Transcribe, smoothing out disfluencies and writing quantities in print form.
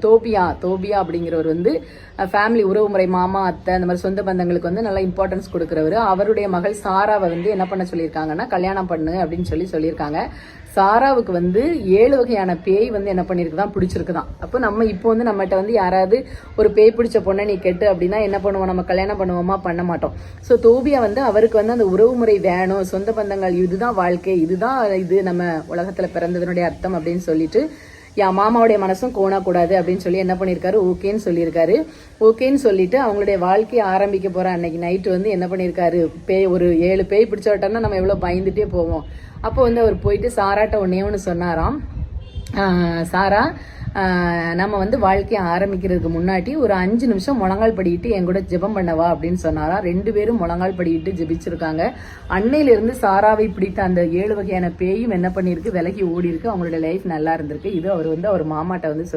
தோபியா அப்படிங்கிறவர் வந்து ஃபேமிலி உறவுமுறை மாமா அத்தை அந்த மாதிரி சொந்த பந்தங்களுக்கு வந்து நல்லா இம்பார்ட்டன்ஸ் கொடுக்குறவர். அவருடைய மகள் சாராவை வந்து என்ன பண்ண சொல்லியிருக்காங்கன்னா கல்யாணம் பண்ணு அப்படின்னு சொல்லியிருக்காங்க. சாராவுக்கு வந்து 7 வகையான பேய் வந்து என்ன பண்ணிருக்குதான் பிடிச்சிருக்குதான். அப்போ நம்ம இப்போ வந்து நம்மகிட்ட வந்து யாராவது ஒரு பேய் பிடிச்ச பொண்ணை நீ கெட்டு அப்படின்னா என்ன பண்ணுவோம், நம்ம கல்யாணம் பண்ணுவோமா, பண்ண மாட்டோம். ஸோ தோபியா வந்து அவருக்கு வந்து அந்த உறவுமுறை வேணும், சொந்த பந்தங்கள், இதுதான் வாழ்க்கை, இது நம்ம உலகத்துல பிறந்ததனுடைய அர்த்தம் அப்படின்னு சொல்லிட்டு மாமாவுடைய மனசும் கோணக்கூடாது அப்படின்னு சொல்லி என்ன பண்ணியிருக்காரு, ஓகேன்னு சொல்லியிருக்காரு. ஓகேன்னு சொல்லிட்டு அவங்களுடைய வாழ்க்கையை ஆரம்பிக்க போற அன்னைக்கு நைட்டு வந்து என்ன பண்ணியிருக்காரு, ஒரு 7 பேய் பிடிச்ச விட்டோம்னா நம்ம எவ்வளோ பயந்துட்டே போவோம். அப்போ வந்து அவர் போயிட்டு சாராட்ட ஒன்று சொன்னாராம், சாரா நம்ம வந்து வாழ்க்கையை ஆரம்பிக்கிறதுக்கு முன்னாடி ஒரு 5 நிமிஷம் முழங்கால் படிக்கிட்டு என் கூட ஜெபம் பண்ணவா அப்படின்னு சொன்னாராம். 2 பேரும் முழங்கால் படிக்கிட்டு ஜெபிச்சிருக்காங்க. அன்னையிலிருந்து சாராவை பிடித்த அந்த 7 வகையான பேயும் என்ன பண்ணிருக்கு, விலகி ஓடி இருக்கு. அவங்களோட லைஃப் நல்லா இருந்திருக்கு. இது அவர் வந்து அவர் மாமாட்ட வந்து